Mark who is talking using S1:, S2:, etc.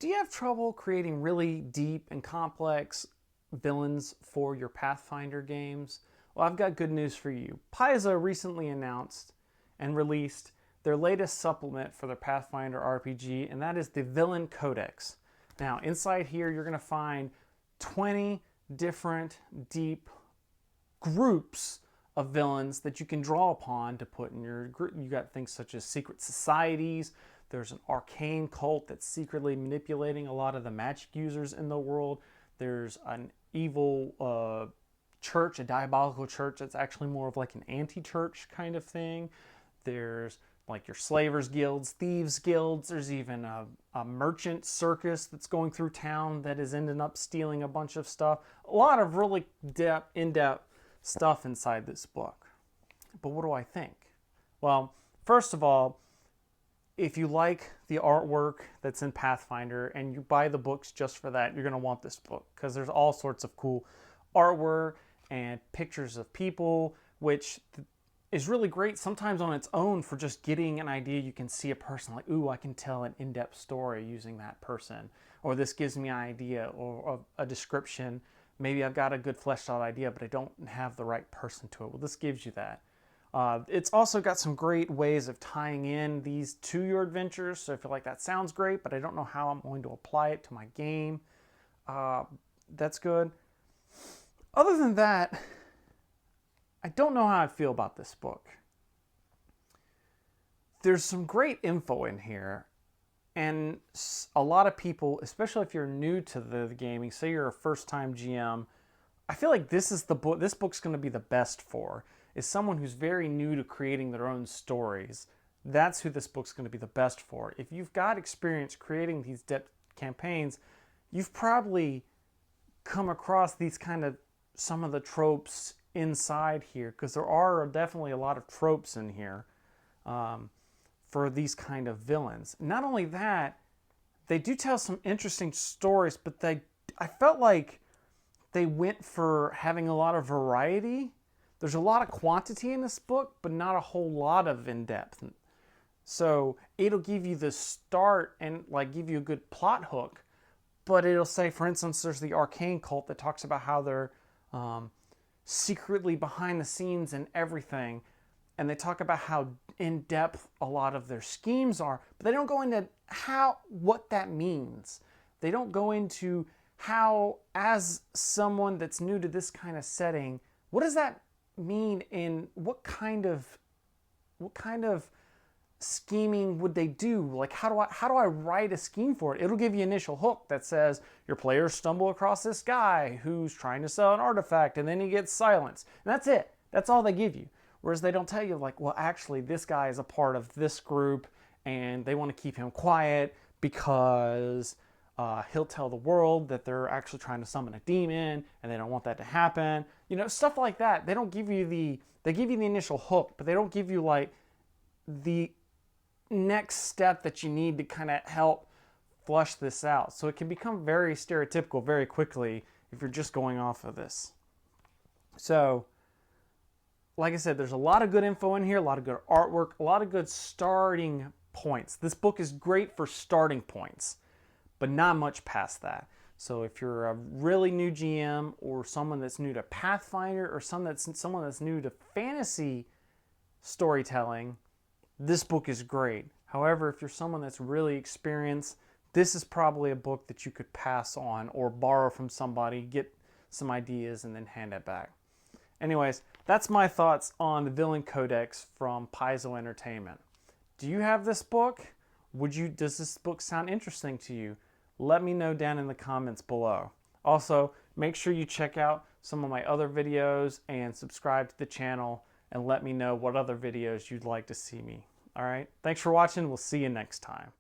S1: Do you have trouble creating really deep and complex villains for your Pathfinder games? Well, I've got good news for you. Paizo recently announced and released their latest supplement for their Pathfinder RPG, and that is the Villain Codex. Now, inside here, you're going to find 20 different deep groups of villains that you can draw upon to put in your group. You got things such as secret societies. There's an arcane cult that's secretly manipulating a lot of the magic users in the world. There's an evil church, a diabolical church that's actually more of like an anti-church kind of thing. There's like your slavers guilds, thieves guilds. There's even a merchant circus that's going through town that is ending up stealing a bunch of stuff. A lot of really in-depth stuff inside this book. But what do I think? Well, first of all, if you like the artwork that's in Pathfinder and you buy the books just for that, you're going to want this book because there's all sorts of cool artwork and pictures of people, which is really great sometimes on its own for just getting an idea. You can see a person like, ooh, I can tell an in-depth story using that person. Or this gives me an idea or a description. Maybe I've got a good fleshed out idea, but I don't have the right person to it. Well, this gives you that. It's also got some great ways of tying in these to your adventures. So if you're like, that sounds great, but I don't know how I'm going to apply it to my game, that's good. Other than that, I don't know how I feel about this book. There's some great info in here, and a lot of people, especially if you're new to the gaming, say you're a first-time GM, I feel like this is the book. This book's going to be the best for is someone who's very new to creating their own stories. That's who this book's going to be the best for. If you've got experience creating these depth campaigns, you've probably come across these kind of some of the tropes inside here, because there are definitely a lot of tropes in here for these kind of villains. Not only that, they do tell some interesting stories, but I felt like they went for having a lot of variety. There's a lot of quantity in this book, but not a whole lot of in-depth. So it'll give you the start and like give you a good plot hook, but it'll say, for instance, there's the arcane cult that talks about how they're secretly behind the scenes and everything, and they talk about how in-depth a lot of their schemes are, but they don't go into what that means. They don't go into how, as someone that's new to this kind of setting, what does that mean, in what kind of scheming would they do? Like, how do I write a scheme for it? It'll give you an initial hook that says your players stumble across this guy who's trying to sell an artifact, and then he gets silenced, and that's it. That's all they give you. Whereas they don't tell you, like, well, actually this guy is a part of this group and they want to keep him quiet because he'll tell the world that they're actually trying to summon a demon and they don't want that to happen. You know, stuff like that. They don't give you they give you the initial hook, but they don't give you like the next step that you need to kind of help flush this out. So it can become very stereotypical very quickly if you're just going off of this. So, like I said, there's a lot of good info in here, a lot of good artwork, a lot of good starting points. This book is great for starting points, but not much past that. So if you're a really new GM or someone that's new to Pathfinder or someone that's new to fantasy storytelling, this book is great. However, if you're someone that's really experienced, this is probably a book that you could pass on or borrow from somebody, get some ideas, and then hand it back. Anyways, that's my thoughts on the Villain Codex from Paizo Entertainment. Do you have this book? Does this book sound interesting to you? Let me know down in the comments below. Also, make sure you check out some of my other videos and subscribe to the channel and let me know what other videos you'd like to see me. All right, thanks for watching. We'll see you next time.